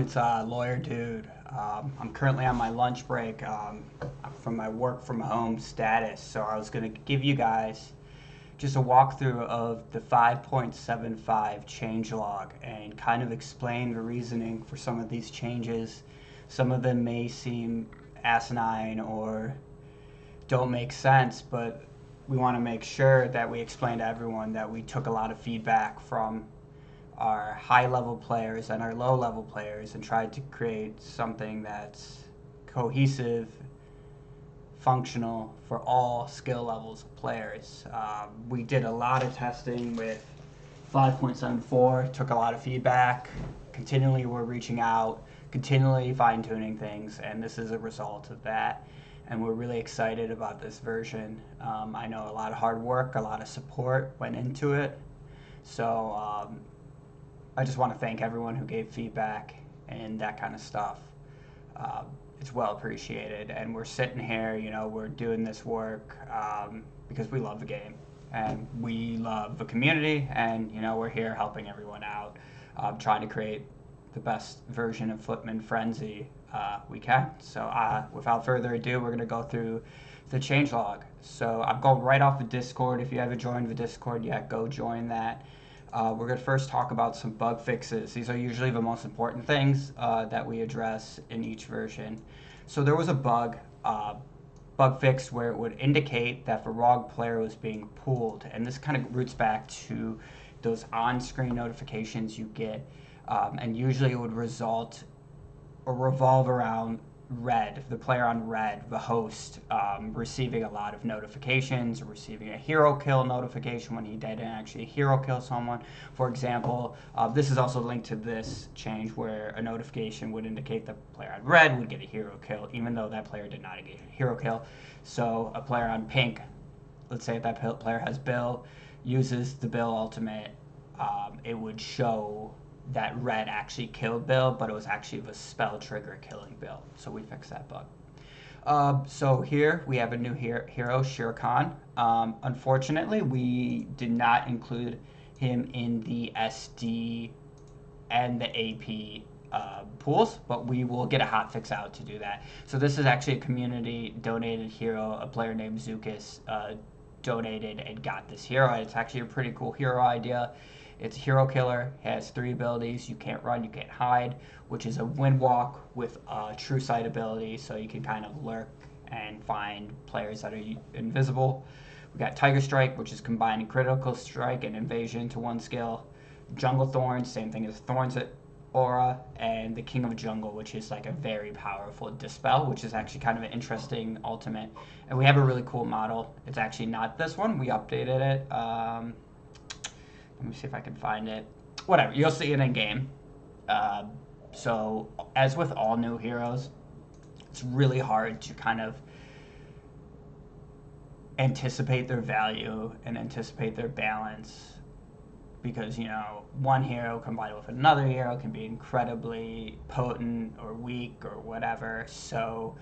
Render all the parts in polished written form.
It's Lawyer Dude. I'm currently on my lunch break from my work from home status, so I was going to give you guys just a walkthrough of the 5.75 changelog and kind of explain the reasoning for some of these changes. Some of them may seem asinine or don't make sense, but we want to make sure that we explain to everyone that we took a lot of feedback from our high level players and our low level players and tried to create something that's cohesive, functional for all skill levels of players. We did a lot of testing with 5.74, took a lot of feedback. Continually we're reaching out, continually fine tuning things, and this is a result of that. And we're really excited about this version. I know a lot of hard work, a lot of support went into it. So I just want to thank everyone who gave feedback and that kind of stuff. It's well appreciated, and we're sitting here, we're doing this work because we love the game and we love the community, and we're here helping everyone out, trying to create the best version of Footmen Frenzy we can. So without further ado, we're going to go through the changelog. So I'm going right off the Discord. If you haven't joined the Discord yet, go join that. We're going to first talk about some bug fixes. These are usually the most important things that we address in each version. So there was a bug fix where it would indicate that the wrong player was being pulled. And this kind of roots back to those on-screen notifications you get. And usually it would result or revolve around red, the player on red, the host, receiving a lot of notifications, receiving a hero kill notification when he didn't actually hero kill someone. For example, this is also linked to this change where a notification would indicate the player on red would get a hero kill, even though that player did not get a hero kill. So a player on pink, let's say if that player has Bill, uses the Bill ultimate, it would show that red actually killed Bill, but it was actually the spell trigger killing Bill. So we fixed that bug. So here we have a new hero, Shere Khan. Unfortunately, we did not include him in the SD and the AP pools, but we will get a hotfix out to do that. So this is actually a community donated hero. A player named Zukas donated and got this hero. It's actually a pretty cool hero idea. It's a hero killer, has 3 abilities. You can't run, you can't hide, which is a wind walk with a true sight ability, so you can kind of lurk and find players that are invisible. We got Tiger Strike, which is combining critical strike and invasion to one skill. Jungle Thorns, same thing as Thorns aura, and the King of Jungle, which is like a very powerful dispel, which is actually kind of an interesting ultimate. And we have a really cool model. It's actually not this one. We updated it. Let me see if I can find it. Whatever, you'll see it in game. So, as with all new heroes, it's really hard to kind of anticipate their value and anticipate their balance, because one hero combined with another hero can be incredibly potent or weak or whatever. So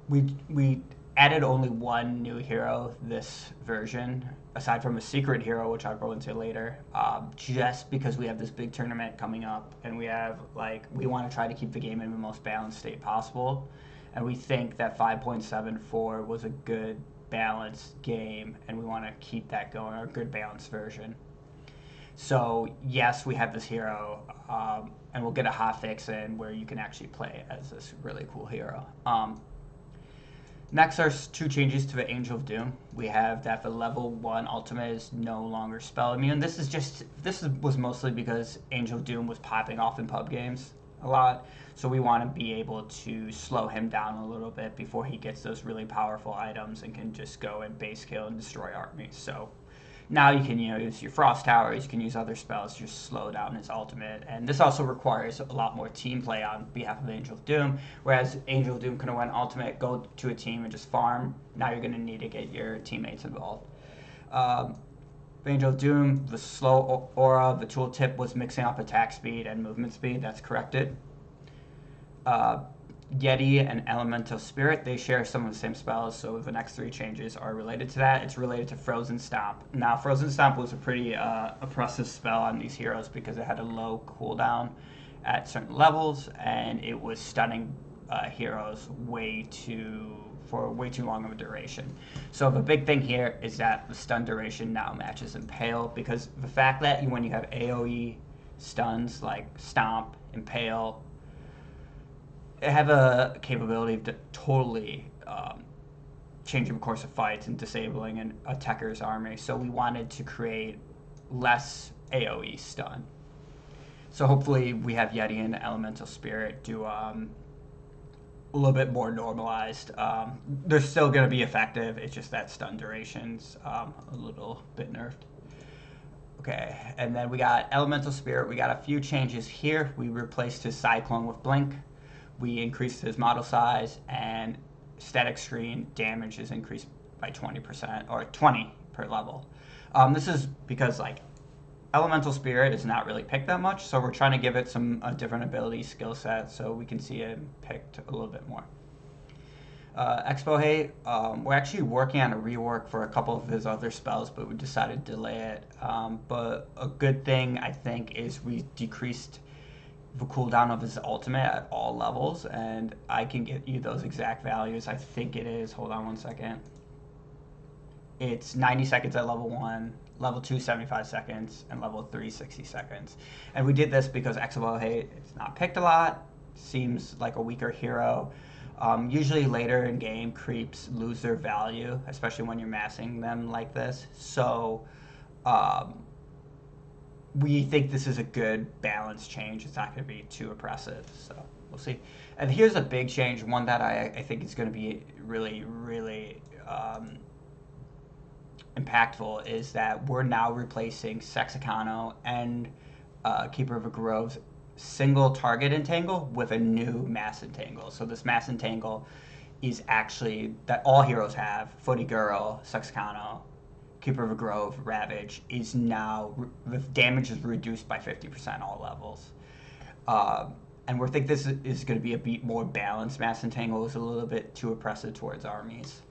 we added only one new hero this version, aside from a secret hero, which I'll go into later, just because we have this big tournament coming up, and we want to try to keep the game in the most balanced state possible, and we think that 5.74 was a good balanced game, and we want to keep that going, or a good balanced version. So yes, we have this hero, and we'll get a hotfix in where you can actually play as this really cool hero. Next are 2 changes to the Angel of Doom. We have that the level 1 ultimate is no longer spell immune. This was mostly because Angel of Doom was popping off in pub games a lot, so we want to be able to slow him down a little bit before he gets those really powerful items and can just go and base kill and destroy armies. So now you can use your Frost Towers, you can use other spells to just slow down his ultimate. And this also requires a lot more team play on behalf of Angel of Doom, whereas Angel of Doom could have went ultimate, go to a team and just farm. Now you're going to need to get your teammates involved. Angel of Doom, the slow aura, the tooltip was mixing up attack speed and movement speed. That's corrected. Yeti and Elemental Spirit, they share some of the same spells, so the next 3 changes are related to that. It's related to Frozen Stomp. Now, Frozen Stomp was a pretty oppressive spell on these heroes because it had a low cooldown, at certain levels, and it was stunning heroes for way too long of a duration. So the big thing here is that the stun duration now matches Impale, because the fact that when you have AoE stuns like Stomp, Impale, they have a capability of totally changing the course of fights and disabling an attacker's army. So we wanted to create less AoE stun. So hopefully we have Yeti and Elemental Spirit do a little bit more normalized. They're still going to be effective. It's just that stun duration's a little bit nerfed. Okay, and then we got Elemental Spirit. We got a few changes here. We replaced his Cyclone with Blink. We increased his model size, and static screen damage is increased by 20%, or 20 per level. This is because Elemental Spirit is not really picked that much, so we're trying to give it a different ability skill set so we can see it picked a little bit more. Expo Hate, we're actually working on a rework for a couple of his other spells, but we decided to delay it. But a good thing, I think, is we decreased the cooldown of his ultimate at all levels, and I can get you those exact values. I think it is, hold on one second. It's 90 seconds at level 1, level 2 75 seconds, and level 3 60 seconds. And we did this because Expo Hate is not picked a lot, seems like a weaker hero. Usually later in game, creeps lose their value, especially when you're massing them like this. So we think this is a good balance change. It's not going to be too oppressive, so we'll see. And here's a big change, one that I think is going to be really, really impactful, is that we're now replacing Sexicano and Keeper of a Grove's single target entangle with a new mass entangle. So this mass entangle is actually that all heroes have. Footy Girl, Sexicano, Keeper of a Grove, Ravage is now, the damage is reduced by 50% all levels. And we think this is going to be a bit more balanced. Mass entangle is a little bit too oppressive towards armies.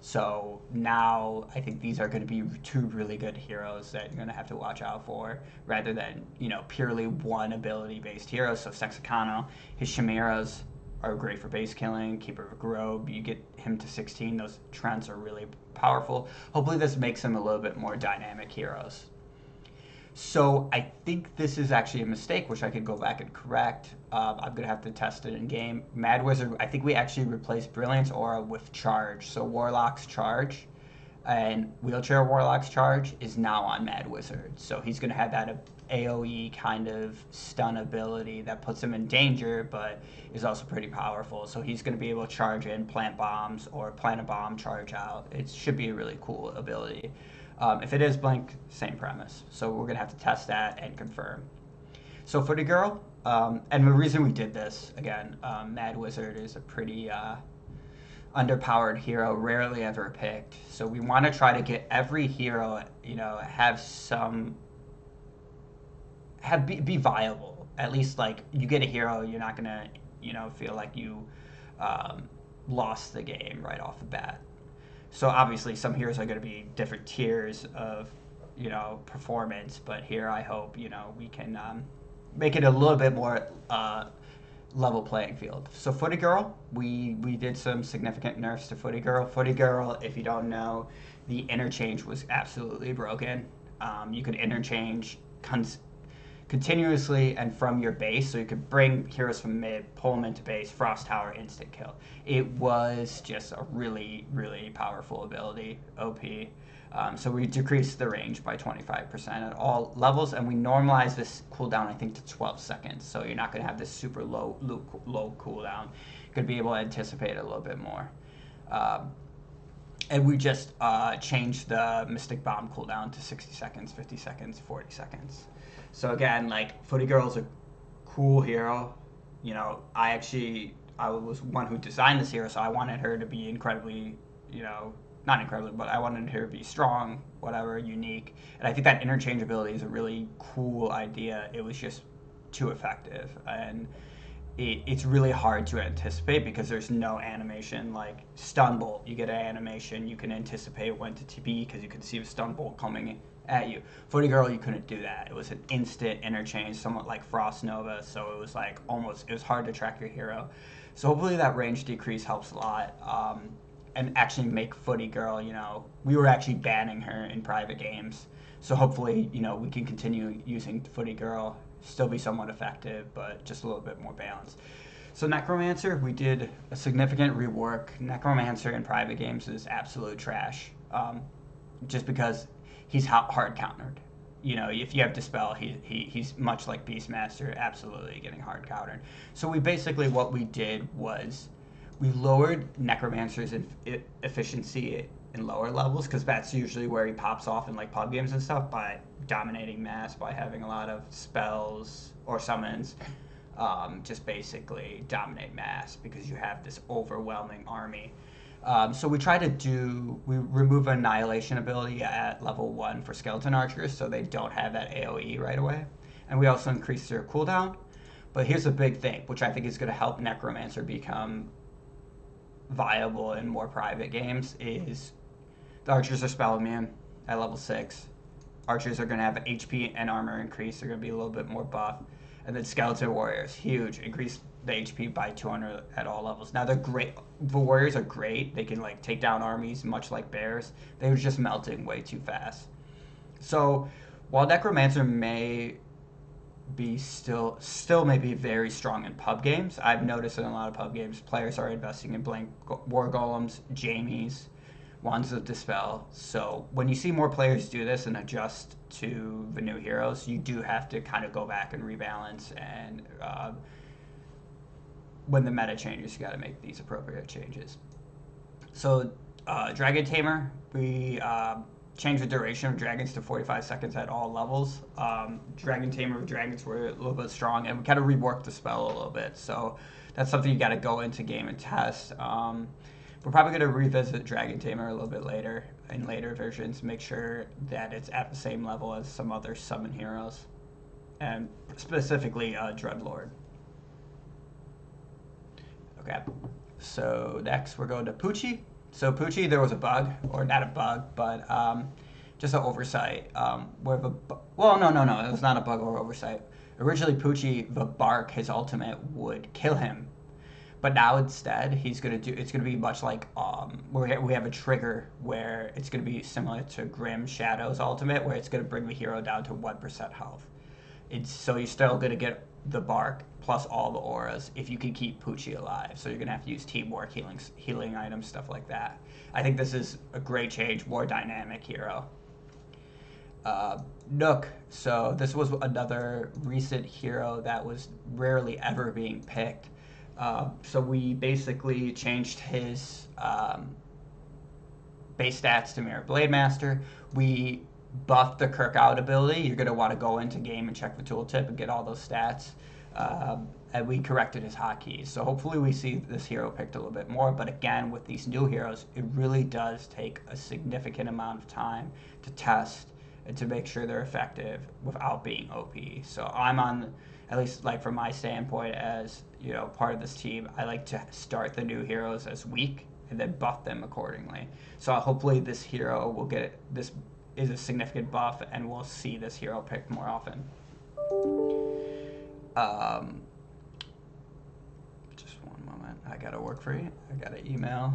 So now I think these are going to be two really good heroes that you're going to have to watch out for, rather than, purely one ability-based heroes. So Sexicano, his Chimeras are great for base killing. Keeper of a Grove, you get him to 16. Those trends are really powerful. Hopefully this makes him a little bit more dynamic heroes. So I think this is actually a mistake, which I could go back and correct. I'm going to have to test it in game. Mad Wizard, I think we actually replaced Brilliance Aura with Charge. So Warlock's Charge and Wheelchair Warlock's Charge is now on Mad Wizard. So he's going to have that AoE kind of stun ability that puts him in danger, but is also pretty powerful. So he's going to be able to charge in, plant bombs, or plant a bomb, charge out. It should be a really cool ability. If it is Blink, same premise. So we're going to have to test that and confirm. So Footy Girl, and the reason we did this, again, Mad Wizard is a pretty underpowered hero, rarely ever picked. So we want to try to get every hero, be viable. At least, you get a hero, you're not going to, feel like you lost the game right off the bat. So obviously some heroes are going to be different tiers of, performance, but here I hope, we can make it a little bit more level playing field. So Footy Girl, we did some significant nerfs to Footy Girl. Footy Girl, if you don't know, the interchange was absolutely broken. You could interchange continuously and from your base, so you could bring heroes from mid, pull them into base, Frost Tower, instant kill. It was just a really, really powerful ability, OP. So we decreased the range by 25% at all levels, and we normalized this cooldown, I think, to 12 seconds. So you're not going to have this super low cooldown. You're going to be able to anticipate it a little bit more. And we just changed the Mystic Bomb cooldown to 60 seconds, 50 seconds, 40 seconds. So again, Footy Girl's a cool hero. I was one who designed this hero, so I wanted her to be incredibly, not incredibly, but I wanted her to be strong, whatever, unique. And I think that interchangeability is a really cool idea. It was just too effective. And it's really hard to anticipate because there's no animation. Like Stun Bolt, you get an animation, you can anticipate when to TP because you can see the Stun Bolt coming at you. Footy Girl, you couldn't do that. It was an instant interchange, somewhat like Frost Nova, so it was like it was hard to track your hero. So hopefully that range decrease helps a lot. And actually make Footy Girl, we were actually banning her in private games. So hopefully, we can continue using Footy Girl, still be somewhat effective, but just a little bit more balanced. So Necromancer, we did a significant rework. Necromancer in private games is absolute trash, just because he's hard countered. If you have Dispel, he's much like Beastmaster, absolutely getting hard countered. So what we did was we lowered Necromancer's efficiency in lower levels, because that's usually where he pops off in like pub games and stuff, by dominating mass, by having a lot of spells or summons. Just basically dominate mass because you have this overwhelming army. So we remove Annihilation ability at level 1 for skeleton archers, so they don't have that AoE right away. And we also increase their cooldown. But here's a big thing, which I think is going to help Necromancer become viable in more private games, is the archers are spell immune at level 6. Archers are going to have HP and armor increase. They're going to be a little bit more buff. And then skeleton warriors, huge, increase the HP by 200 at all levels. Now they're great. The warriors are great. They can like take down armies much like bears. They were just melting way too fast. So while Necromancer may be still may be very strong in pub games, I've noticed in a lot of pub games players are investing in blank war golems, Jamies, Wands of Dispel. So when you see more players do this and adjust to the new heroes, you do have to kind of go back and rebalance, and when the meta changes, you got to make these appropriate changes. So Dragon Tamer, we changed the duration of dragons to 45 seconds at all levels. Dragon Tamer dragons were a little bit strong, and we kind of reworked the spell a little bit. So that's something you got to go into game and test. We're probably going to revisit Dragon Tamer a little bit later, in later versions, make sure that it's at the same level as some other summon heroes, and specifically Dreadlord. Okay, so next we're going to Poochie. So Poochie, there was a bug, or not a bug, but just an oversight. No, it was not a bug or oversight. Originally, Poochie, the bark, his ultimate would kill him. But now instead, it's going to be much like, we have a trigger where it's going to be similar to Grim Shadow's ultimate, where it's going to bring the hero down to 1% health. So you're still going to get the bark plus all the auras if you can keep Poochie alive. So you're going to have to use teamwork, healing items, stuff like that. I think this is a great change, more dynamic hero. Nook. So this was another recent hero that was rarely ever being picked. So we basically changed his base stats to Mirror Blade Master. We buffed the Kirk Out ability. You're going to want to go into game and check the tooltip and get all those stats. And we corrected his hotkeys. So hopefully we see this hero picked a little bit more. But again, with these new heroes, it really does take a significant amount of time to test and to make sure they're effective without being OP. So I'm on, at least like from my standpoint as part of this team, I like to start the new heroes as weak and then buff them accordingly. So hopefully this hero will this is a significant buff, and we'll see this hero picked more often. Just one moment. I gotta work for you. I got an email.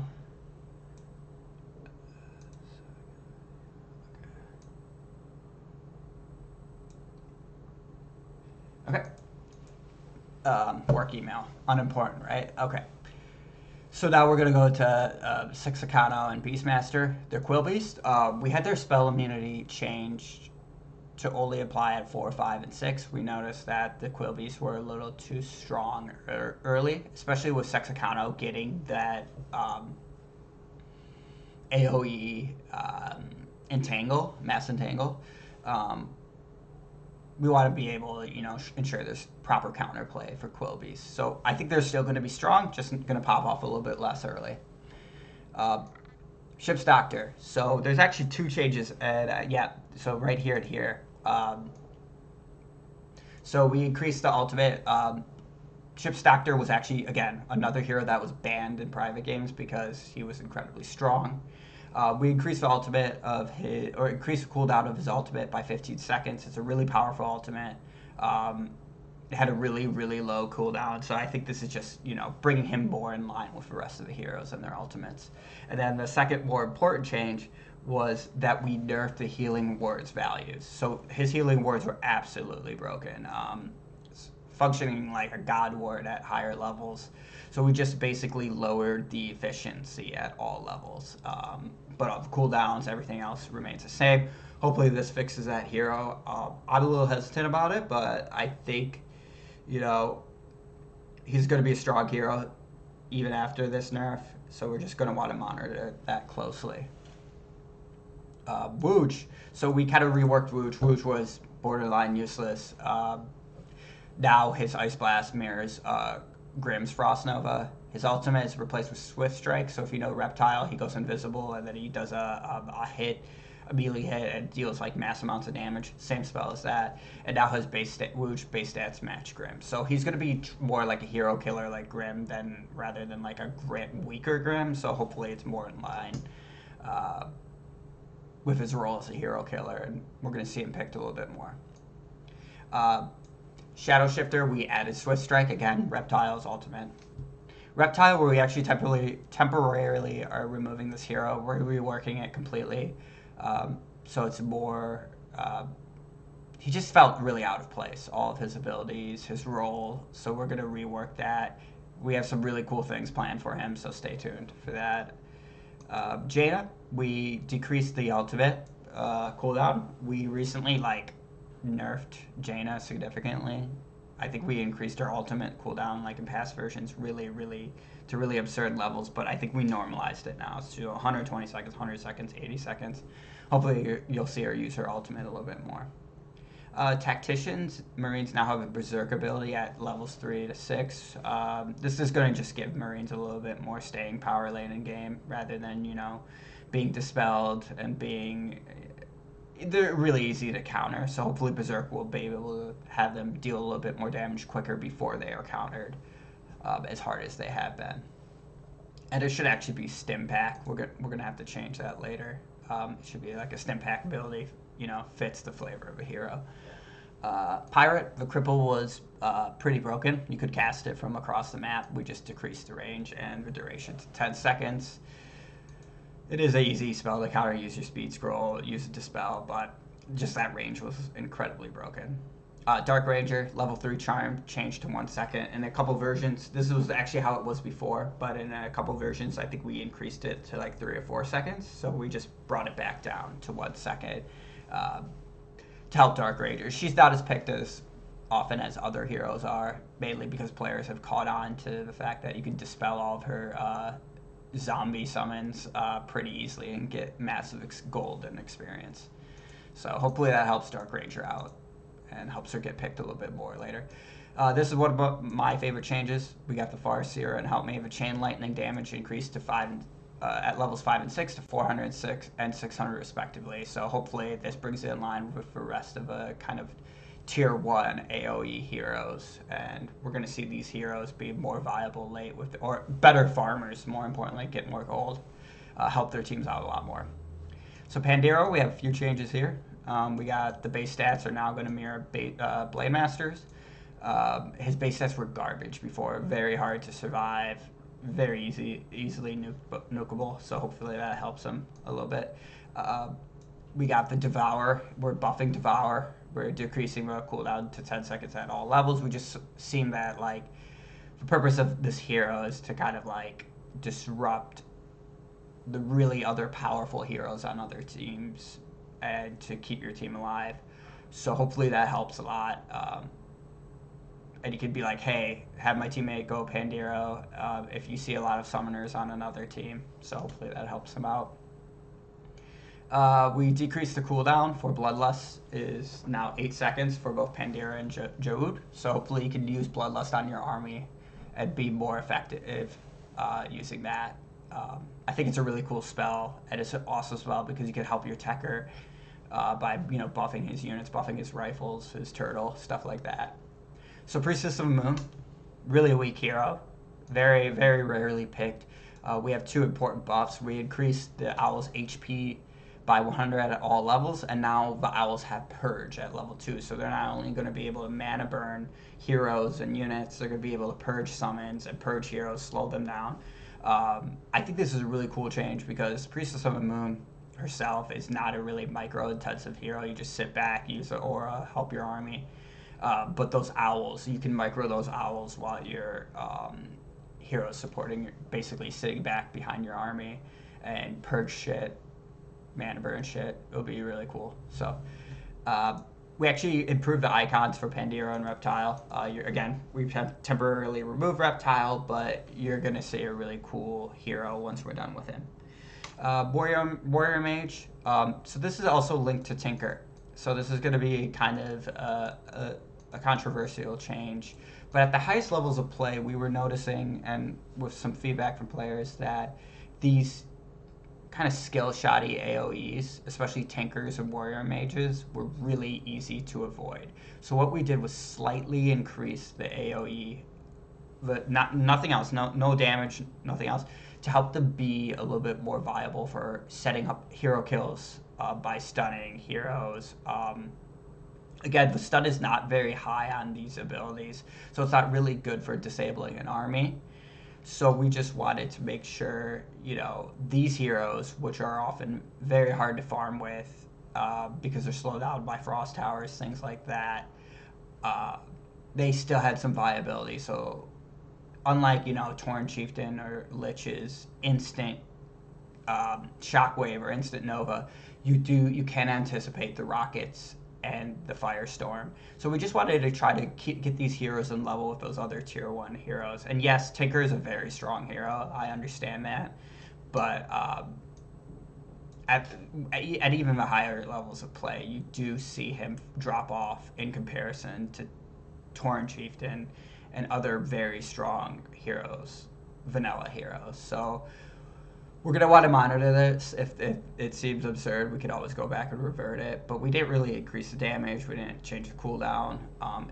Okay. Work email. Unimportant, right? Okay. So now we're going to go to Sixacano and Beastmaster. They're Quill Beast. We had their spell immunity changed to only apply at 4, 5, and 6. We noticed that the Quill Beasts were a little too strong early, especially with Sixacano getting that AoE entangle, mass entangle. We want to be able to, ensure there's proper counterplay for Quill Beasts. So I think they're still going to be strong, just going to pop off a little bit less early. Ship's Doctor. So there's actually 2 changes, and so right here and here. So we increased the ultimate. Ship's Doctor was actually, again, another hero that was banned in private games because he was incredibly strong. We increased the ultimate of increased the cooldown of his ultimate by 15 seconds. It's a really powerful ultimate. It had a really, really low cooldown, so I think this is just, bringing him more in line with the rest of the heroes and their ultimates. And then the second more important change was that we nerfed the healing words values. So his healing words were absolutely broken, functioning like a god word at higher levels. So we just basically lowered the efficiency at all levels. But all the cooldowns, everything else remains the same. Hopefully this fixes that hero. I'm a little hesitant about it, but I think, he's going to be a strong hero even after this nerf. So we're just going to want to monitor that closely. Wooge. So we kind of reworked Wooge. Wooge was borderline useless. Now his Ice Blast mirrors Grimm's Frost Nova. His ultimate is replaced with Swift Strike, so if you know Reptile, he goes invisible, and then he does a melee hit, and deals like mass amounts of damage. Same spell as that. And now his Wooge base stats match Grimm. So he's going to be more like a hero killer like Grimm rather than like a weaker Grimm, so hopefully it's more in line with his role as a hero killer, and we're going to see him picked a little bit more. Shadow Shifter, we added Swift Strike, again, Reptile's ultimate. Reptile, where we actually temporarily are removing this hero, we're reworking it completely. So it's more, he just felt really out of place, all of his abilities, his role, so we're going to rework that. We have some really cool things planned for him, so stay tuned for that. Jaina, we decreased the ultimate cooldown. We recently, nerfed Jaina significantly. I think we increased her ultimate cooldown in past versions really absurd levels, but I think we normalized it now. It's to 120 seconds, 100 seconds, 80 seconds. Hopefully you'll see her use her ultimate a little bit more. Tacticians, Marines now have a Berserk ability at levels 3 to 6. This is going to just give Marines a little bit more staying power late in game rather than, being dispelled and they're really easy to counter, so hopefully Berserk will be able to have them deal a little bit more damage quicker before they are countered, as hard as they have been. And it should actually be Stim Pack. We're gonna have to change that later. It should be like a Stim Pack ability, fits the flavor of a hero. Pirate, the cripple was pretty broken. You could cast it from across the map. We just decreased the range and the duration to 10 seconds. It is an easy spell to counter. Use your speed scroll, use it to dispel, but just that range was incredibly broken. Dark Ranger, level 3 charm, changed to 1 second. In a couple versions, this was actually how it was before, but in a couple versions, I think we increased it to 3 or 4 seconds. So we just brought it back down to 1 second to help Dark Ranger. She's not as picked as often as other heroes are, mainly because players have caught on to the fact that you can dispel all of her zombie summons pretty easily and get massive gold and experience. So hopefully that helps Dark Ranger out and helps her get picked a little bit more later. This is one of my favorite changes. We got the Farseer and Help Me have a chain lightning damage increased to at levels 5 and 6 to 406 and 600 respectively. So hopefully this brings it in line with the rest of a kind of tier 1 AoE heroes, and we're going to see these heroes be more viable late or better farmers, more importantly, get more gold, help their teams out a lot more. So Pandero, we have a few changes here. We got the base stats are now going to mirror Blade Masters. His base stats were garbage before, very hard to survive, very easily nukeable, so hopefully that helps him a little bit. We got the Devour, we're buffing Devour. We're decreasing the cooldown to 10 seconds at all levels. We just seem that, the purpose of this hero is to kind of, disrupt the really other powerful heroes on other teams and to keep your team alive. So hopefully that helps a lot. And you could be like, hey, have my teammate go Pandero if you see a lot of summoners on another team. So hopefully that helps them out. We decreased the cooldown for Bloodlust is now 8 seconds for both Pandira and Joud. So hopefully you can use Bloodlust on your army and be more effective using that. I think it's a really cool spell, and it's an awesome spell because you can help your Tekker by buffing his units, buffing his rifles, his turtle, stuff like that. So Priestess of the Moon, really a weak hero, very, very rarely picked. We have two important buffs. We increased the owl's HP by 100 at all levels, and now the owls have purge at level 2, so they're not only going to be able to mana burn heroes and units, they're going to be able to purge summons and purge heroes, slow them down. I think this is a really cool change because Priestess of the Moon herself is not a really micro-intensive hero. You just sit back, use an aura, help your army. But those owls, you can micro those owls while your heroes supporting, basically sitting back behind your army and purge shit, mana burn shit. It'll be really cool. So we actually improved the icons for pandiya and reptile. Again, we've temporarily removed reptile, but you're going to see a really cool hero once we're done with him. Warrior mage. So this is also linked to tinker. So this is going to be kind of a controversial change. But at the highest levels of play, we were noticing, and with some feedback from players, that these kind of skill-shoddy AoEs, especially tinkers and warrior mages, were really easy to avoid. So what we did was slightly increase the AoE, but nothing else, no damage, nothing else, to help them be a little bit more viable for setting up hero kills by stunning heroes. Again, the stun is not very high on these abilities, so it's not really good for disabling an army. So we just wanted to make sure, these heroes, which are often very hard to farm with because they're slowed down by frost towers, things like that, they still had some viability. So unlike, Tauren Chieftain or Lich's instant shockwave or instant nova, you can anticipate the rockets and the firestorm. So we just wanted to try to get these heroes in level with those other tier 1 heroes. And yes, Tinker is a very strong hero. I understand that. But at even the higher levels of play, you do see him drop off in comparison to Tauren Chieftain and other very strong heroes, vanilla heroes. So we're going to want to monitor this. If it seems absurd, we could always go back and revert it. But we didn't really increase the damage. We didn't change the cooldown.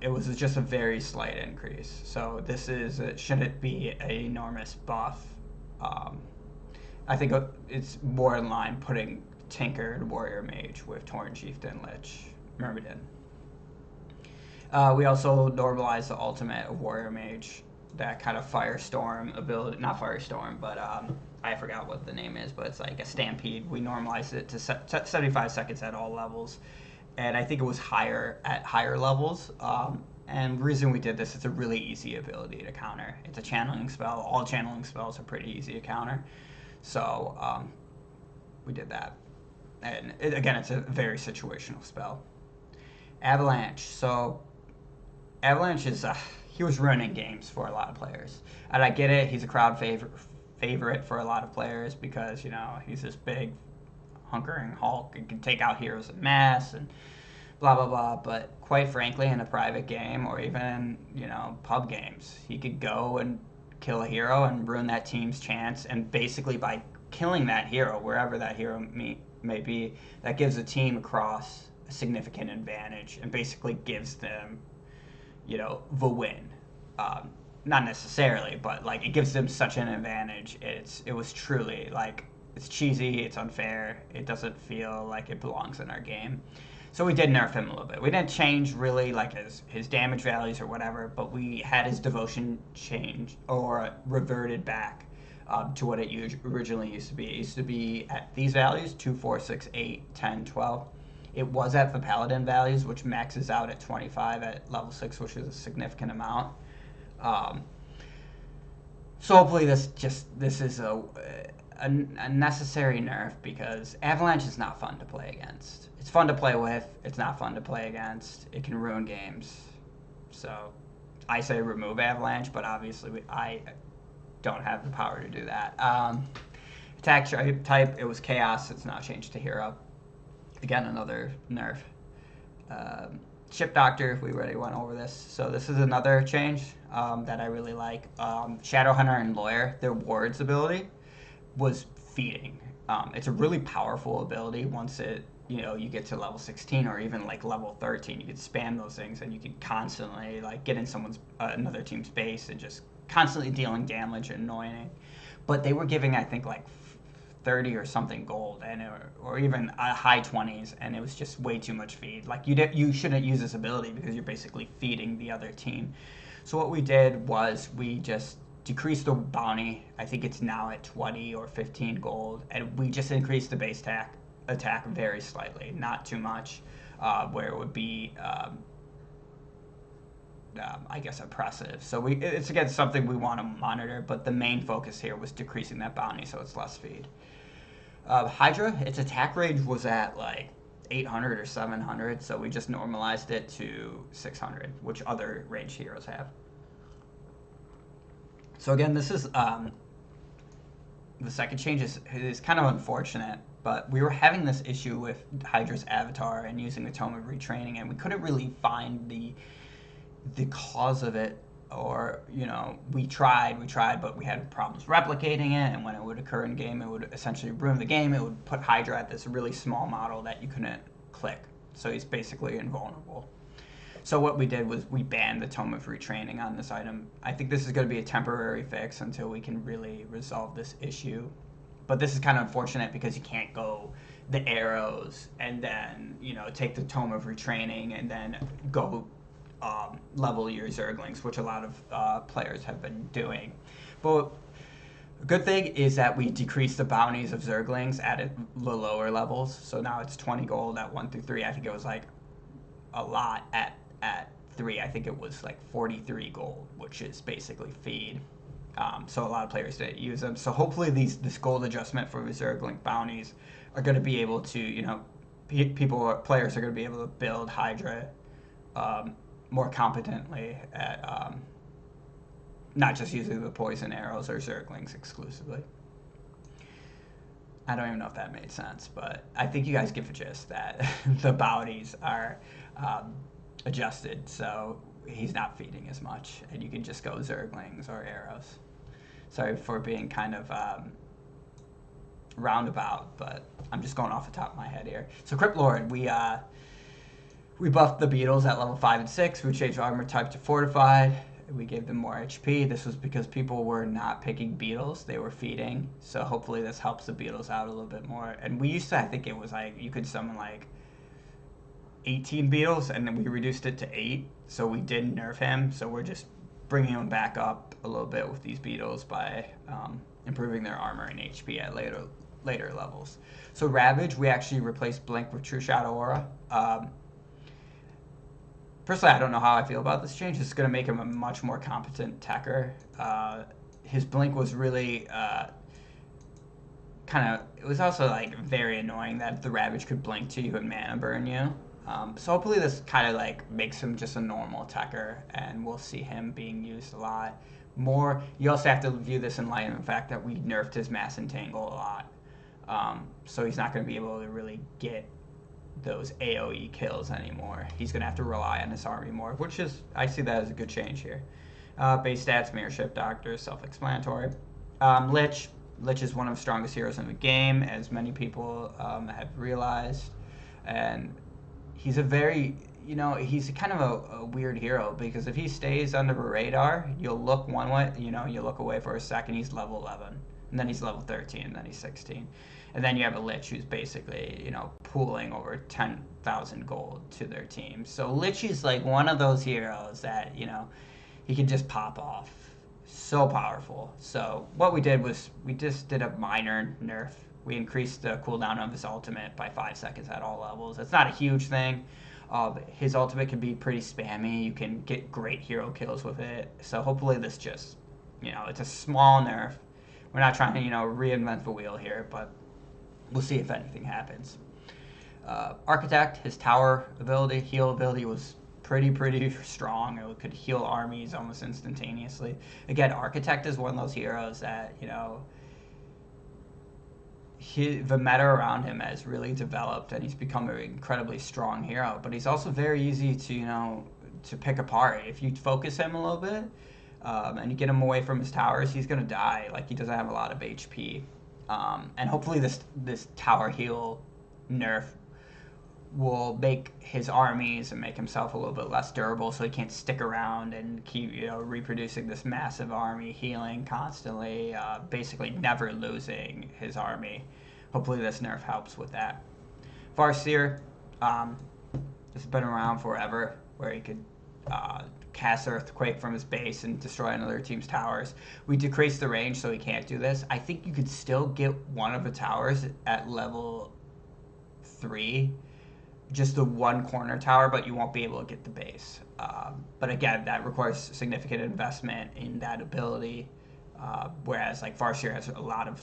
It was just a very slight increase. So this shouldn't be an enormous buff. I think it's more in line putting Tinker and Warrior Mage with Tauren Chieftain, Lich, Myrmidon. We also normalized the ultimate of Warrior Mage, that kind of Firestorm ability. Not Firestorm, but I forgot what the name is, but it's like a Stampede. We normalized it to 75 seconds at all levels, and I think it was higher at higher levels. And the reason we did this, it's a really easy ability to counter. It's a channeling spell. All channeling spells are pretty easy to counter. So we did that. And again, it's a very situational spell. Avalanche. So Avalanche is he was ruining games for a lot of players. And I get it. He's a crowd favorite for a lot of players because, he's this big hunkering Hulk and can take out heroes en masse and blah, blah, blah. But quite frankly, in a private game or even, pub games, he could go and kill a hero and ruin that team's chance. And basically by killing that hero, wherever that hero may be, that gives the team across a significant advantage and basically gives them, the win. Not necessarily, but it gives them such an advantage. It was truly it's cheesy, it's unfair, it doesn't feel like it belongs in our game. So we did nerf him a little bit. We didn't change really his damage values or whatever, but we had his devotion change or reverted back to what it originally used to be. It used to be at these values, 2, 4, 6, 8, 10, 12. It was at the paladin values, which maxes out at 25 at level 6, which is a significant amount. So hopefully this is a necessary nerf because Avalanche is not fun to play against. It's fun to play with. It's not fun to play against. It can ruin games. So I say remove Avalanche, but obviously I don't have the power to do that. Attack type, it was Chaos. It's now changed to Hero. Again, another nerf. Ship Doctor, we already went over this. So this is another change that I really like. Shadowhunter and Lawyer, their wards ability was feeding. It's a really powerful ability once you get to level 16 or even level 13. You could spam those things and you could constantly get in another team's base and just constantly dealing damage and annoying. but they were giving, I think, like 30 or something gold, and or even high 20s, and it was just way too much feed. Like you shouldn't use this ability because you're basically feeding the other team. So what we did was we just decreased the bounty. I think it's now at 20 or 15 gold, and we just increased the base attack very slightly, not too much, where it would be I guess oppressive. So it's again something we want to monitor, but the main focus here was decreasing that bounty so it's less feed. Hydra, its attack range was at like 800 or 700, so we just normalized it to 600, which other ranged heroes have. So again, this is the second change is kind of unfortunate, but we were having this issue with Hydra's avatar and using the Tome of Retraining, and we couldn't really find the cause of it, or we tried, but we had problems replicating it, and when it would occur in game, it would essentially ruin the game. It would put Hydra at this really small model that you couldn't click, so he's basically invulnerable. So what we did was we banned the Tome of Retraining on this item. I think this is going to be a temporary fix until we can really resolve this issue, but this is kind of unfortunate because you can't go the arrows and then take the Tome of Retraining and then go level your zerglings, which a lot of players have been doing. But a good thing is that we decreased the bounties of zerglings at the lower levels. So now it's 20 gold at 1 through 3. I think it was like a lot at 3. I think it was like 43 gold, which is basically feed. So a lot of players didn't use them. So hopefully this gold adjustment for the zergling bounties are going to be able to, players are going to be able to build Hydra more competently at not just using the poison arrows or zerglings exclusively. I don't even know if that made sense, but I think you guys get the gist that the bounties are adjusted, so he's not feeding as much, and you can just go zerglings or arrows. Sorry for being kind of roundabout, but I'm just going off the top of my head here. So Crypt Lord, we buffed the beetles at level 5 and 6. We changed armor type to fortified. We gave them more HP. This was because people were not picking beetles. They were feeding. So hopefully this helps the beetles out a little bit more. And we used to, I think it was like, you could summon like 18 beetles, and then we reduced it to 8. So we did nerf him. So we're just bringing him back up a little bit with these beetles by improving their armor and HP at later levels. So Ravage, we actually replaced Blink with True Shadow Aura. Personally, I don't know how I feel about this change. It's going to make him a much more competent attacker. His Blink was really it was also like very annoying that the Ravage could blink to you and mana burn you. So hopefully this kind of like makes him just a normal attacker, and we'll see him being used a lot more. You also have to view this in light of the fact that we nerfed his Mass Entangle a lot. So he's not going to be able to really get those AoE kills anymore. He's going to have to rely on his army more, which is, I see that as a good change here. Base stats, Mirror Ship Doctor, self-explanatory. Lich is one of the strongest heroes in the game, as many people have realized. And he's a very, he's kind of a weird hero, because if he stays under the radar, you'll look one way, you look away for a second, he's level 11. And then he's level 13, and then he's 16. And then you have a Lich who's basically, pooling over 10,000 gold to their team. So Lich is like one of those heroes that, he can just pop off. So powerful. So what we did was we just did a minor nerf. We increased the cooldown of his ultimate by 5 seconds at all levels. It's not a huge thing. His ultimate can be pretty spammy. You can get great hero kills with it. So hopefully this just, it's a small nerf. We're not trying to, reinvent the wheel here, but we'll see if anything happens. Architect, his tower ability, heal ability was pretty strong. It could heal armies almost instantaneously. Again, Architect is one of those heroes that, the meta around him has really developed, and he's become an incredibly strong hero. But he's also very easy to, to pick apart. If you focus him a little bit, and you get him away from his towers, he's going to die. Like, he doesn't have a lot of HP. And hopefully this tower heal nerf will make his armies and make himself a little bit less durable, so he can't stick around and keep reproducing this massive army, healing constantly, basically never losing his army. Hopefully this nerf helps with that. Farseer, it's been around forever, where he could cast Earthquake from his base and destroy another team's towers. We decreased the range, so he can't do this. I think you could still get one of the towers at level 3, just the one corner tower, but you won't be able to get the base. But again, that requires significant investment in that ability. Whereas like Farseer has a lot of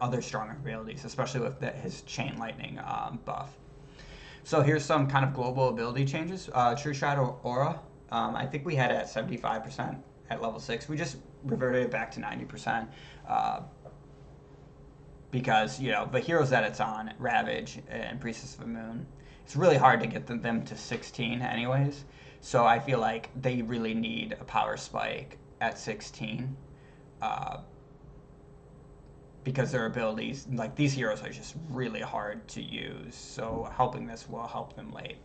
other stronger abilities, especially with his Chain Lightning buff. So here's some kind of global ability changes. True Shadow Aura, I think we had it at 75% at level 6. We just reverted it back to 90%. Because, the heroes that it's on, Ravage and Priestess of the Moon, it's really hard to get them to 16 anyways. So I feel like they really need a power spike at 16. Because their abilities, like these heroes, are just really hard to use. So helping this will help them late.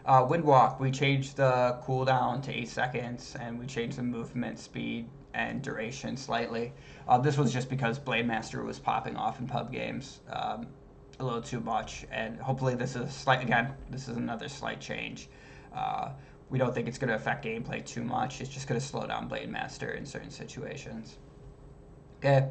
Windwalk, we changed the cooldown to 8 seconds, and we changed the movement speed and duration slightly. This was just because Blade Master was popping off in pub games a little too much, and hopefully this is another slight change. We don't think it's going to affect gameplay too much. It's just going to slow down Blade Master in certain situations. Okay,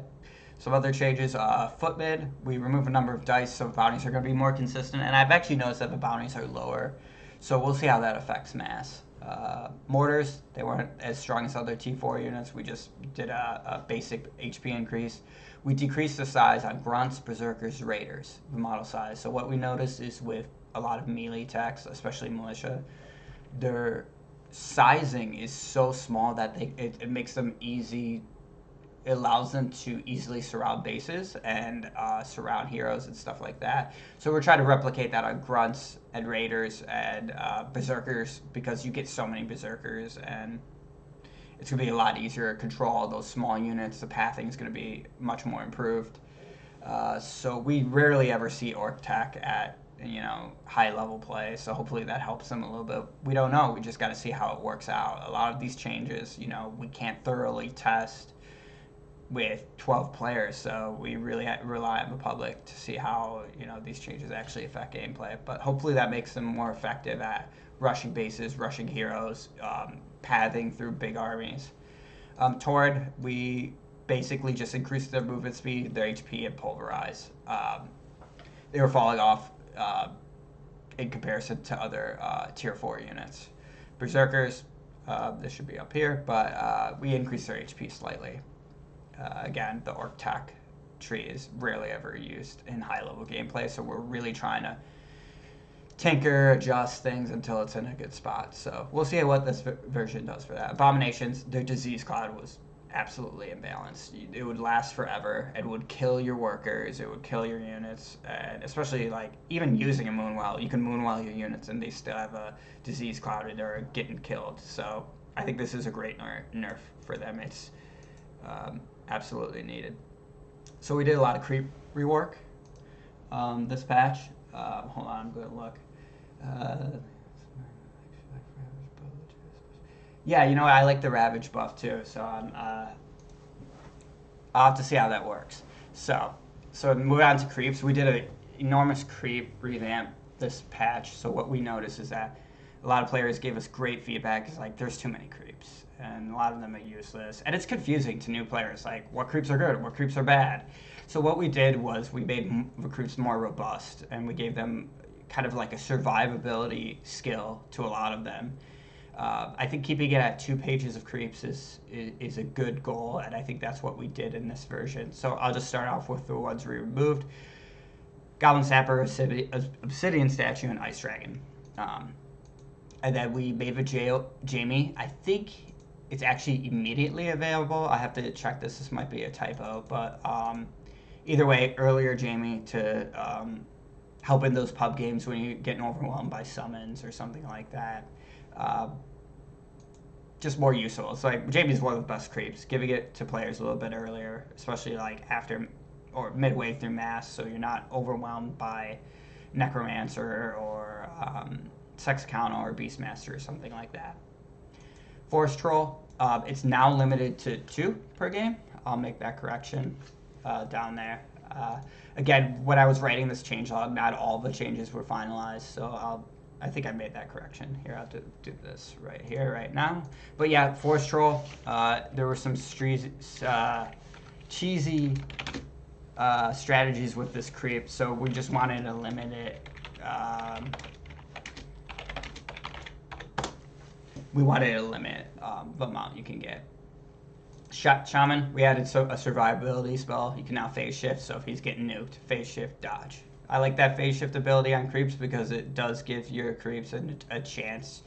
some other changes. Footmen, we remove a number of dice, so bounties are going to be more consistent, and I've actually noticed that the bounties are lower, so we'll see how that affects mass. Mortars, they weren't as strong as other T4 units. We just did a basic HP increase. We decreased the size on Grunts, Berserkers, Raiders, the model size. So what we noticed is with a lot of melee attacks, especially Militia, their sizing is so small that it makes them easy. It allows them to easily surround bases and surround heroes and stuff like that. So we're trying to replicate that on Grunts and Raiders and Berserkers, because you get so many Berserkers, and it's going to be a lot easier to control those small units. The pathing is going to be much more improved. So we rarely ever see Orc Tech at high level play, so hopefully that helps them a little bit. We don't know. We just got to see how it works out. A lot of these changes, we can't thoroughly test with 12 players, so we really rely on the public to see how these changes actually affect gameplay. But hopefully that makes them more effective at rushing bases, rushing heroes, pathing through big armies. Tord, we basically just increased their movement speed, their HP, and pulverize. They were falling off in comparison to other tier 4 units. Berserkers, this should be up here, but we increased their HP slightly. Again, the Orc Tech tree is rarely ever used in high-level gameplay, so we're really trying to tinker, adjust things until it's in a good spot. So we'll see what this version does for that. Abominations, their disease cloud was absolutely imbalanced. It would last forever. It would kill your workers. It would kill your units. And especially, even using a Moonwell, you can Moonwell your units and they still have a disease cloud and they're getting killed. So I think this is a great nerf for them. It's absolutely needed. So we did a lot of creep rework this patch. Hold on, I'm going to look. Yeah, I like the Ravage buff too, so I'll have to see how that works. So move on to creeps. We did an enormous creep revamp this patch, so what we noticed is that a lot of players gave us great feedback. It's like, there's too many creeps, and a lot of them are useless. And it's confusing to new players, like, what creeps are good, what creeps are bad. So what we did was we made recruits more robust, and we gave them kind of like a survivability skill to a lot of them. I think keeping it at 2 pages of creeps is a good goal, and I think that's what we did in this version. So I'll just start off with the ones we removed. Goblin Sapper, Obsidian Statue, and Ice Dragon. And then we made the Jamie. I think it's actually immediately available. I have to check this. This might be a typo, but either way, earlier Jamie to help in those pub games when you're getting overwhelmed by summons or something like that. Just more useful. It's like Jamie's one of the best creeps. Giving it to players a little bit earlier, especially like after or midway through mass, so you're not overwhelmed by necromancer or sex counter or beastmaster or something like that. Forest troll, it's now limited to 2 per game. I'll make that correction down there. Again, when I was writing this changelog, not all the changes were finalized, so I think I made that correction. Here, I'll do this right here, right now. But yeah, forest troll, there were some cheesy strategies with this creep, so we just wanted to limit it. We wanted to limit the amount you can get. Shaman, we added a survivability spell. You can now phase shift, so if he's getting nuked, phase shift, dodge. I like that phase shift ability on creeps because it does give your creeps a chance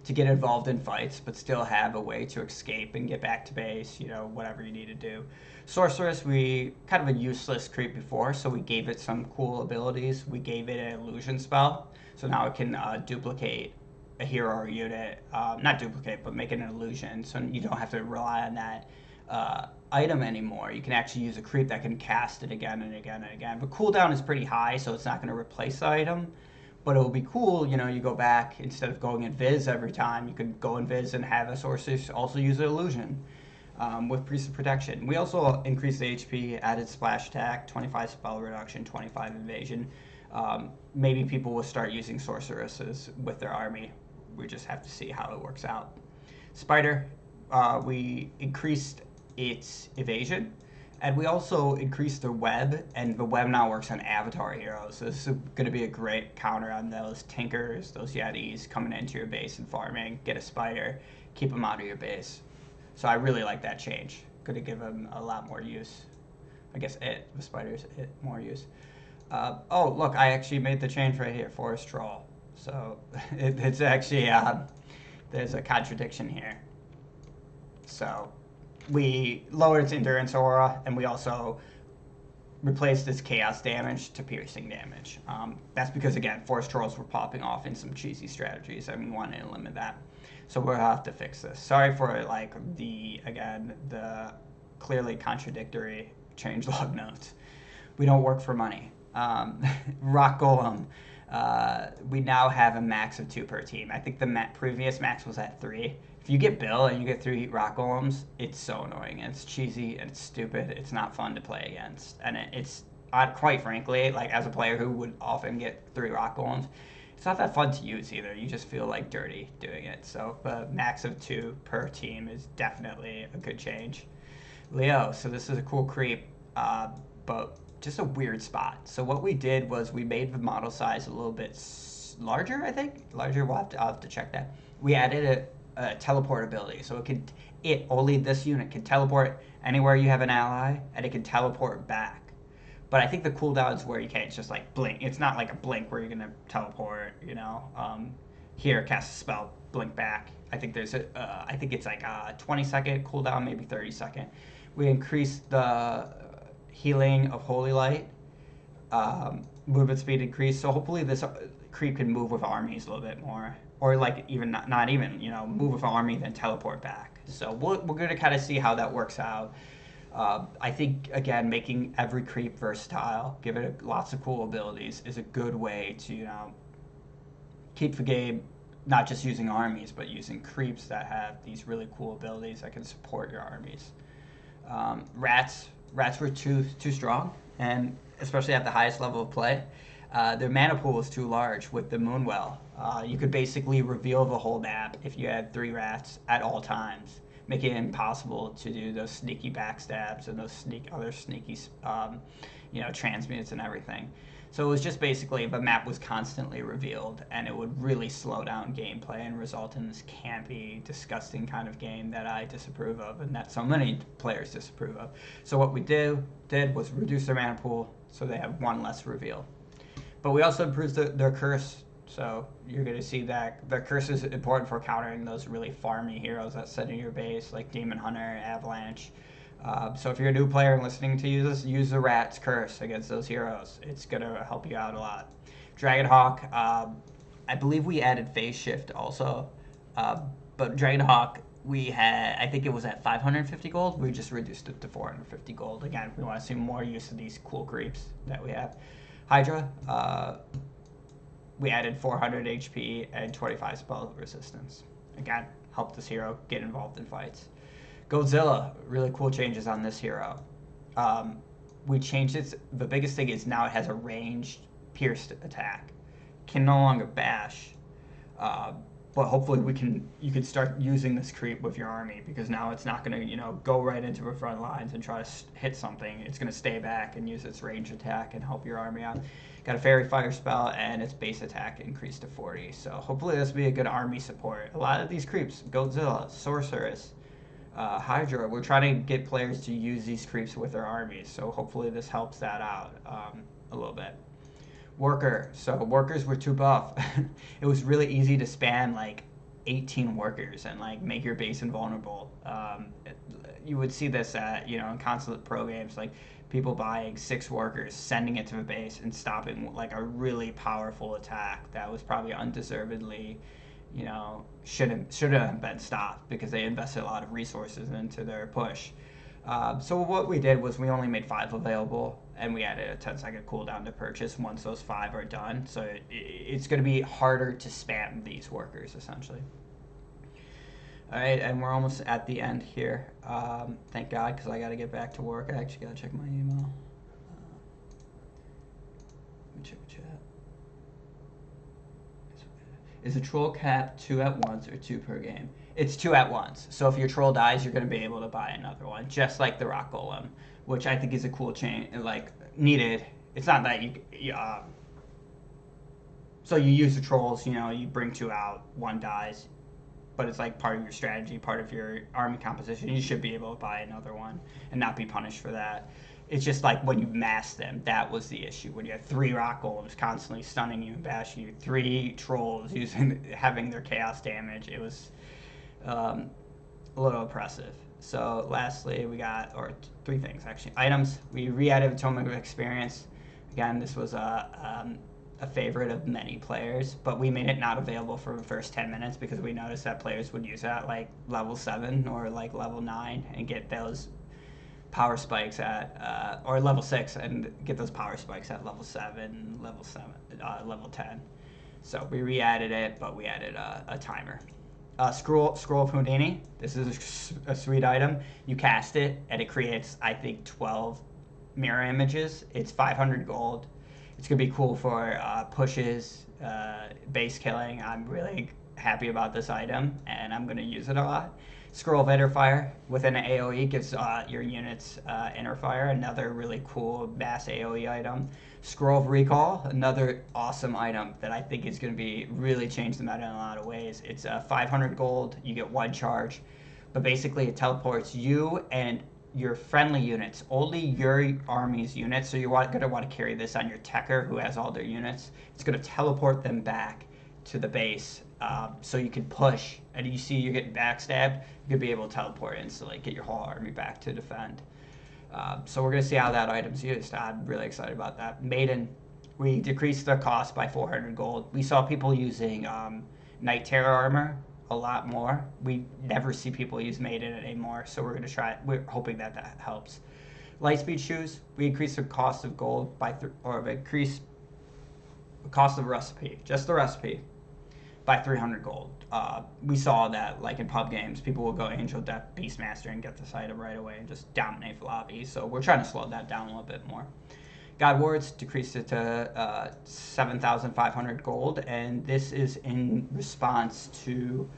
to get involved in fights, but still have a way to escape and get back to base, you know, whatever you need to do. Sorceress, we kind of a useless creep before, so we gave it some cool abilities. We gave it an illusion spell, so now it can duplicate a hero or unit, not duplicate, but make it an illusion, so you don't have to rely on that item anymore. You can actually use a creep that can cast it again and again and again. But cooldown is pretty high, so it's not going to replace the item. But it will be cool, you know, you go back, instead of going in Viz every time, you could go in Viz and have a sorceress also use an illusion with Priest of Protection. We also increased the HP, added splash attack, 25 spell reduction, 25 evasion. Maybe people will start using sorceresses with their army. We just have to see how it works out. Spider, we increased its evasion, and we also increased the web, and the web now works on avatar heroes. So this is going to be a great counter on those tinkers, those yetis coming into your base and farming. Get a spider, keep them out of your base. So I really like that change. Going to give them a lot more use. I guess the spiders, more use. Oh, look, I actually made the change right here, forest troll. So it's actually, there's a contradiction here. So we lowered its endurance aura, and we also replaced its chaos damage to piercing damage. That's because, again, forest trolls were popping off in some cheesy strategies, and we wanted to limit that. So we'll have to fix this. Sorry for, like, the clearly contradictory changelog notes. We don't work for money. Rock Golem. We now have a max of 2 per team. I think the previous max was at 3. If you get Bill and you get 3 rock golems, it's so annoying. It's cheesy and it's stupid. It's not fun to play against. And it's quite frankly, like, as a player who would often get 3 rock golems, it's not that fun to use either. You just feel like dirty doing it. So the max of 2 per team is definitely a good change. Leo, so this is a cool creep, but just a weird spot. So what we did was we made the model size a little bit larger, I think. Larger, I'll have to check that. We added a teleport ability, so only this unit can teleport anywhere you have an ally, and it can teleport back. But I think the cooldown is where you can't just like blink. It's not like a blink where you're gonna teleport, you know. Here, cast a spell, blink back. I think there's I think it's like a 20-second cooldown, maybe 30-second. We increased the healing of Holy Light, movement speed increased. So hopefully this creep can move with armies a little bit more, or like even not even, you know, move with an army then teleport back. So we're going to kind of see how that works out. I think, again, making every creep versatile, give it lots of cool abilities, is a good way to, you know, keep the game not just using armies, but using creeps that have these really cool abilities that can support your armies. Rats were too strong, and especially at the highest level of play. Their mana pool was too large with the Moonwell. You could basically reveal the whole map if you had 3 rats at all times, making it impossible to do those sneaky backstabs and those other sneaky, you know, transmutes and everything. So it was just basically the map was constantly revealed, and it would really slow down gameplay and result in this campy, disgusting kind of game that I disapprove of, and that so many players disapprove of. So what we did was reduce their mana pool so they have 1 less reveal. But we also improved their curse, so you're going to see that the curse is important for countering those really farmy heroes that sit in your base, like Demon Hunter, Avalanche. So if you're a new player and listening to this, use the Rat's Curse against those heroes. It's going to help you out a lot. Dragonhawk, I believe we added phase shift also. But Dragonhawk, I think it was at 550 gold. We just reduced it to 450 gold. Again, we want to see more use of these cool creeps that we have. Hydra, We added 400 HP and 25 spell resistance. Again, helped this hero get involved in fights. Godzilla, really cool changes on this hero. We changed it. The biggest thing is now it has a ranged pierced attack. Can no longer bash, but hopefully you can start using this creep with your army, because now it's not going to go right into the front lines and try to hit something. It's going to stay back and use its range attack and help your army out. Got a fairy fire spell, and its base attack increased to 40. So hopefully this will be a good army support. A lot of these creeps, Godzilla, Sorceress, Hydra, we're trying to get players to use these creeps with their armies. So hopefully this helps that out a little bit. Worker. So workers were too buff. It was really easy to spam like 18 workers and like make your base invulnerable. You would see this at in console pro games, like people buying 6 workers, sending it to the base, and stopping like a really powerful attack that was probably undeservedly, shouldn't have been stopped because they invested a lot of resources into their push. So what we did was we only made 5 available, and we added a 10-second cooldown to purchase once those 5 are done. So it's going to be harder to spam these workers, essentially. All right, and we're almost at the end here. Thank God, because I got to get back to work. I actually got to check my email. Let me check the chat. Is a troll cap 2 at once or 2 per game? It's 2 at once. So if your troll dies, you're going to be able to buy another one, just like the rock golem, which I think is a cool change, like needed. It's not that so you use the trolls, you bring 2 out, 1 dies, but it's like part of your strategy, part of your army composition. You should be able to buy another one and not be punished for that. It's just like when you mass them, that was the issue. When you had 3 rock golems constantly stunning you and bashing you, 3 trolls having their chaos damage, it was a little oppressive. So lastly, we got 3 things actually. Items. We re-added Atonement of Experience. Again, this was a favorite of many players, but we made it not available for the first 10 minutes because we noticed that players would use it at like level 7 or like level 9 and get those power spikes at or level 6 and get those power spikes at level 7, level 10. So we re-added it, but we added a timer. Scroll of Houdini. This is a sweet item. You cast it and it creates, I think, 12 mirror images. It's 500 gold. It's gonna be cool for pushes, base killing. I'm really happy about this item and I'm gonna use it a lot. Scroll of Interfire within an AoE gives your units Interfire, another really cool mass AoE item. Scroll of Recall, another awesome item that I think is going to be really change the meta in a lot of ways. It's 500 gold, you get 1 charge, but basically it teleports you and your friendly units, only your army's units, so you're going to want to carry this on your Techer who has all their units. It's going to teleport them back to the base. So you can push, and you see you're getting backstabbed, you could be able to teleport instantly, get your whole army back to defend. So we're going to see how that item's used. I'm really excited about that. Maiden, we decreased the cost by 400 gold. We saw people using Night Terror armor a lot more. We never see people use Maiden anymore, so we're going to try it. We're hoping that helps. Lightspeed shoes, we increased the cost of gold by increased the cost of the recipe, just the recipe, by 300 gold. We saw that, like in pub games, people will go Angel, Death, Beastmaster and get this item right away and just dominate the lobby. So we're trying to slow that down a little bit more. God Wards decreased it to 7,500 gold, and this is in response to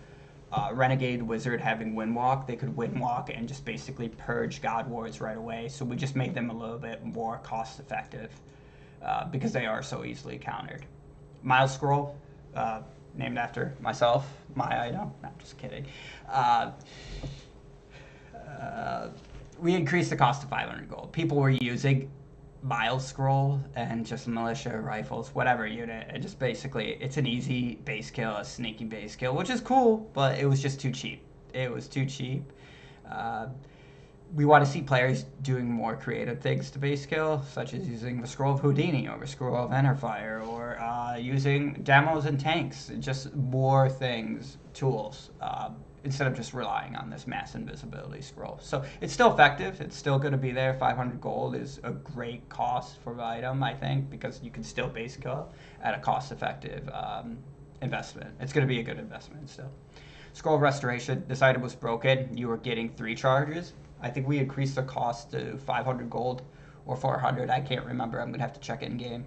Renegade Wizard having Windwalk. They could Windwalk and just basically purge God Wards right away. So we just made them a little bit more cost effective because they are so easily countered. Miles Scroll, named after myself, my item. No, just kidding. We increased the cost to 500 gold. People were using Miles Scroll and just militia rifles, whatever unit, and just basically it's an easy base kill, a sneaky base kill, which is cool, but it was just too cheap. It was too cheap. We want to see players doing more creative things to base kill, such as using the Scroll of Houdini or the Scroll of Interfire, or using demos and tanks, just more things, tools. instead of just relying on this mass invisibility scroll. So it's still effective. It's still going to be there. 500 gold is a great cost for the item, I think, because you can still base kill at a cost-effective investment. It's going to be a good investment still. Scroll of Restoration. This item was broken. You were getting 3 charges. I think we increased the cost to 500 gold or 400. I can't remember. I'm going to have to check in game.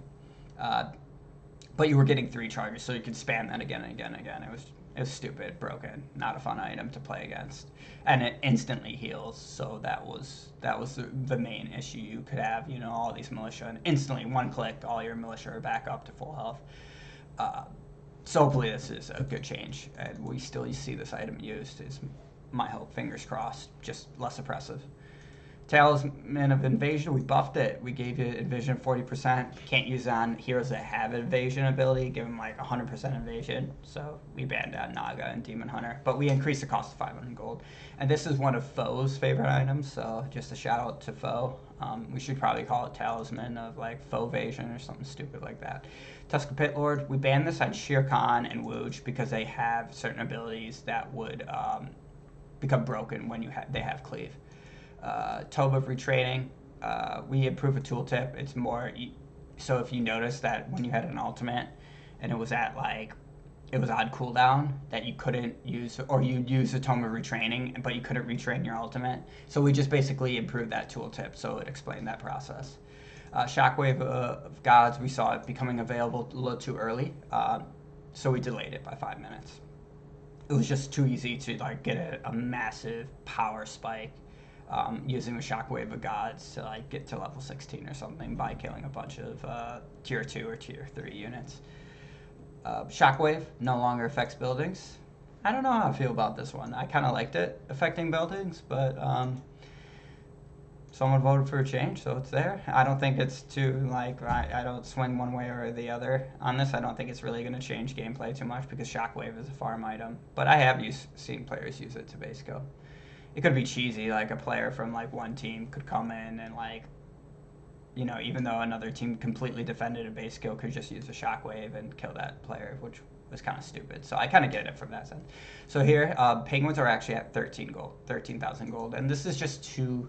But you were getting 3 charges, so you could spam that again and again and again. It was stupid, broken, not a fun item to play against, and it instantly heals. So that was the main issue you could have. You know, all these militia, and instantly one click, all your militia are back up to full health. So hopefully this is a good change, and we still see this item used. Is my hope. Fingers crossed. Just less oppressive. Talisman of Invasion, we buffed it. We gave you Invasion 40%. Can't use it on heroes that have evasion ability. Give them like 100% evasion. So we banned out Naga and Demon Hunter. But we increased the cost to 500 gold. And this is one of Foe's favorite items. So just a shout out to Foe. We should probably call it Talisman of like Foe Evasion or something stupid like that. Tusk Pit Lord, we banned this on Shere Khan and Wooge because they have certain abilities that would become broken when they have Cleave. Tome of Retraining, we improve a tooltip. It's more, so if you notice that when you had an ultimate and it was on cooldown, that you couldn't use, or you'd use a Tome of Retraining, but you couldn't retrain your ultimate. So we just basically improved that tooltip, so it explained that process. Shockwave of Gods, we saw it becoming available a little too early, so we delayed it by 5 minutes. It was just too easy to like get a massive power spike. Using the Shockwave of Gods to like get to level 16 or something by killing a bunch of tier 2 or tier 3 units. Shockwave no longer affects buildings. I don't know how I feel about this one. I kind of liked it affecting buildings, but someone voted for a change, so it's there. I don't think it's too, like, I don't swing one way or the other on this. I don't think it's really going to change gameplay too much because Shockwave is a farm item. But I have seen players use it to base kill. It could be cheesy, like a player from like one team could come in and like, you know, even though another team completely defended a base kill, could just use a shockwave and kill that player, which was kind of stupid. So I kind of get it from that sense. So here, penguins are actually at 13,000 gold, and this is just to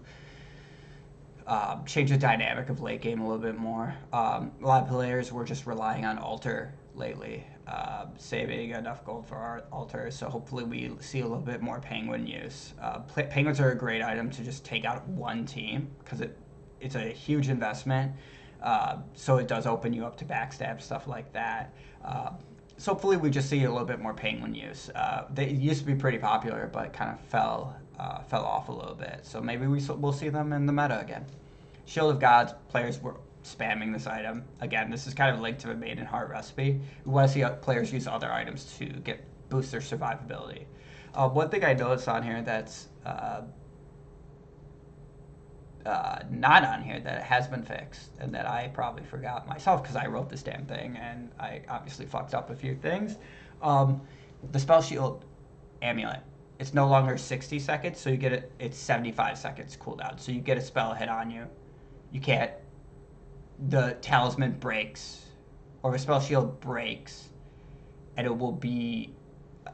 change the dynamic of late game a little bit more. A lot of players were just relying on altar lately, saving enough gold for our altars, so hopefully we see a little bit more penguin use. Penguins are a great item to just take out one team because it's a huge investment, so it does open you up to backstab, stuff like that. So hopefully we just see a little bit more penguin use. They used to be pretty popular, but kind of fell off a little bit, so maybe we'll see them in the meta again. Shield of Gods, players were spamming this item. Again, this is kind of linked to the Maiden Heart recipe. We want to see players use other items to boost their survivability. One thing I noticed on here that's not on here that has been fixed and that I probably forgot myself because I wrote this damn thing and I obviously fucked up a few things. The Spell Shield Amulet. It's no longer 60 seconds, so you get it. It's 75 seconds cooldown. So you get a spell hit on you. You can't. The talisman breaks, or the spell shield breaks, and it will be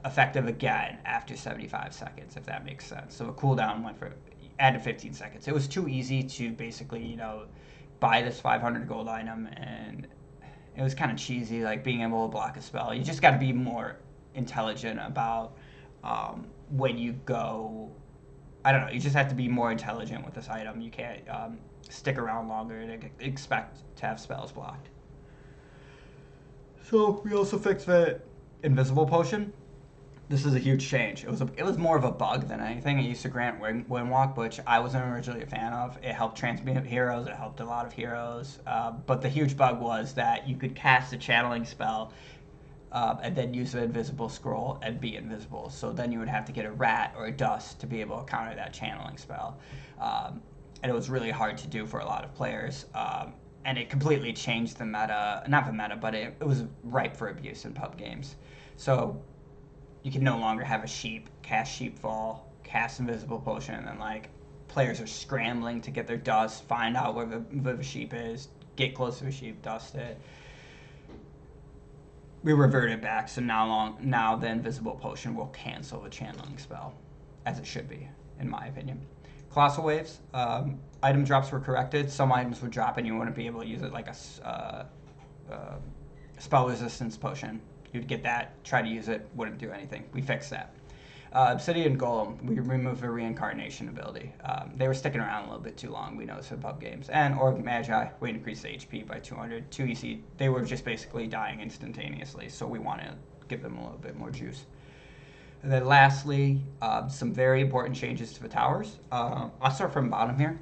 effective again after 75 seconds, if that makes sense. So the cooldown went for added 15 seconds. It was too easy to basically, you know, buy this 500 gold item, and it was kind of cheesy, like being able to block a spell. You just got to be more intelligent about when you go. I don't know. You just have to be more intelligent with this item. You can't stick around longer and expect to have spells blocked. So we also fixed the invisible potion. This is a huge change. It was more of a bug than anything. It used to grant windwalk, which I wasn't originally a fan of. It helped transmute heroes. It helped a lot of heroes. But the huge bug was that you could cast a channeling spell and then use the invisible scroll and be invisible. So then you would have to get a rat or a dust to be able to counter that channeling spell. And it was really hard to do for a lot of players. And it completely changed the meta. Not the meta, but it was ripe for abuse in pub games. So you can no longer have a sheep, cast Sheepfall, cast Invisible Potion, and then like players are scrambling to get their dust, find out where the sheep is, get close to the sheep, dust it. we reverted back, so now the invisible potion will cancel the channeling spell, as it should be, in my opinion. Colossal waves, item drops were corrected. Some items would drop and you wouldn't be able to use it, like a spell resistance potion. You'd get that, try to use it, wouldn't do anything. We fixed that. Obsidian Golem, we removed the reincarnation ability. They were sticking around a little bit too long, we noticed in pub games. And Orc Magi, we increased the HP by 200. 2 EC, they were just basically dying instantaneously, so we want to give them a little bit more juice. And then lastly, some very important changes to the towers. I'll start from the bottom here.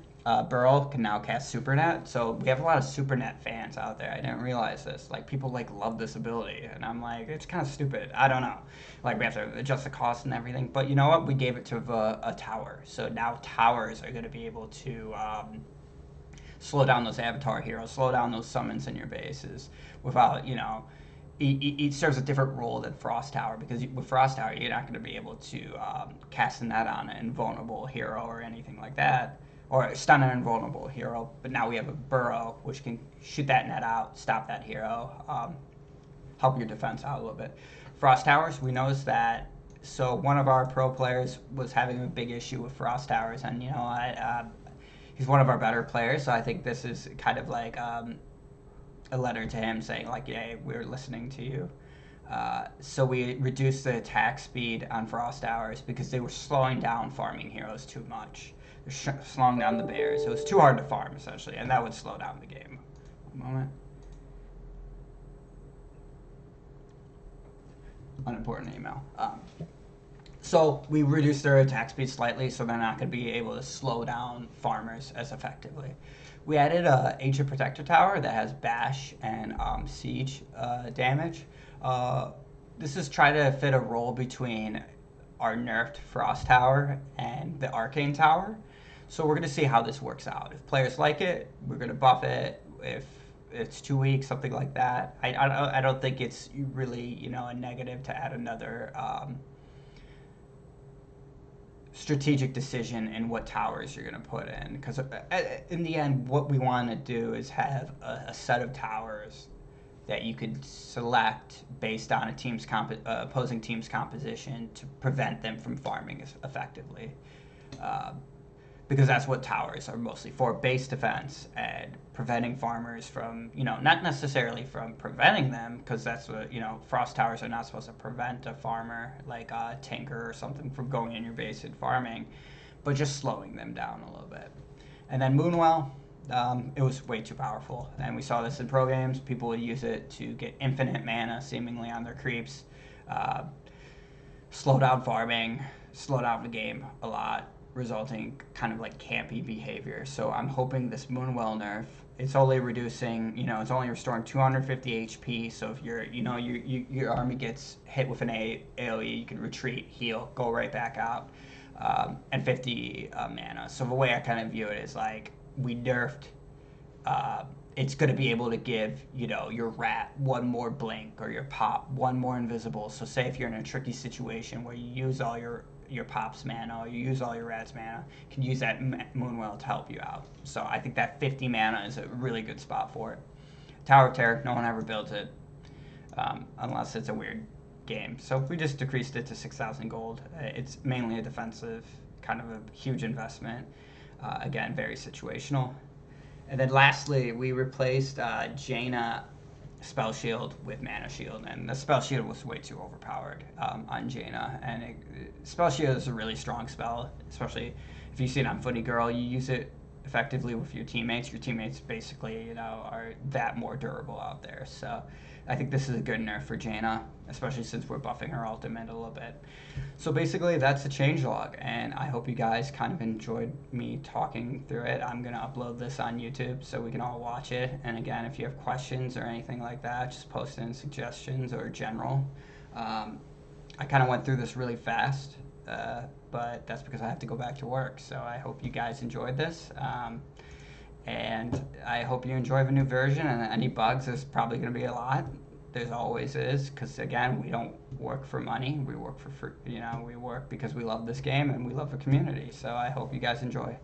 Burrow can now cast Supernet, so we have a lot of Supernet fans out there. I didn't realize this. Like, people love this ability, and I'm like, it's kind of stupid. I don't know. Like, we have to adjust the cost and everything, but you know what? We gave it to a tower, so now towers are going to be able to slow down those avatar heroes, slow down those summons in your bases without, it serves a different role than Frost Tower, because with Frost Tower, you're not going to be able to cast a net on an invulnerable hero or anything like that, or stun an invulnerable hero. But now we have a Burrow, which can shoot that net out, stop that hero, help your defense out a little bit. Frost Towers, we noticed that, so one of our pro players was having a big issue with Frost Towers, and he's one of our better players, so I think this is kind of like a letter to him saying, like, yeah, we're listening to you. So we reduced the attack speed on Frost Towers because they were slowing down farming heroes too much. They're slowing down the bears. It was too hard to farm, essentially, and that would slow down the game. One moment. Unimportant email. So we reduced their attack speed slightly, so they're not going to be able to slow down farmers as effectively. We added a Ancient Protector Tower that has bash and siege damage. This is trying to fit a role between our nerfed Frost Tower and the Arcane Tower. So we're going to see how this works out. If players like it, we're going to buff it. If it's too weak, something like that. I don't think it's really a negative to add another strategic decision in what towers you're going to put in, because in the end what we want to do is have a set of towers that you could select based on a team's opposing team's composition to prevent them from farming effectively, because that's what towers are mostly for: base defense and preventing farmers from, not necessarily from preventing them, because that's what, Frost Towers are not supposed to prevent a farmer like a tinker or something from going in your base and farming, but just slowing them down a little bit. And then Moonwell, it was way too powerful, and we saw this in pro games. People would use it to get infinite mana seemingly on their creeps, slow down farming, slow down the game a lot, resulting kind of like campy behavior. So I'm hoping this Moonwell nerf, it's only reducing, it's only restoring 250 HP. So if your army gets hit with an AoE, you can retreat, heal, go right back out, and 50 mana. So the way I kind of view it is like, we nerfed, it's going to be able to give, your rat one more blink, or your pop one more invisible. So say if you're in a tricky situation where you use all your pop's mana, or you use all your rat's mana, you can use that Moonwell to help you out. So I think that 50 mana is a really good spot for it. Tower of Terror, no one ever builds it, unless it's a weird game. So we just decreased it to 6,000 gold. It's mainly a defensive, kind of a huge investment. Again, very situational. And then lastly, we replaced Jaina Spell Shield with Mana Shield, and the Spell Shield was way too overpowered on Jaina. And Spell Shield is a really strong spell, especially if you see it on Footy Girl. You use it effectively with your teammates. Your teammates basically, are that more durable out there. So I think this is a good nerf for Jaina, especially since we're buffing her ultimate a little bit. So basically, that's the changelog, and I hope you guys kind of enjoyed me talking through it. I'm going to upload this on YouTube so we can all watch it. And again, if you have questions or anything like that, just post in suggestions or general. I kind of went through this really fast, but that's because I have to go back to work. So I hope you guys enjoyed this. And I hope you enjoy the new version, and any bugs, there's probably going to be a lot. There's always is, because again, we don't work for money. We work for we work because we love this game and we love the community. So I hope you guys enjoy.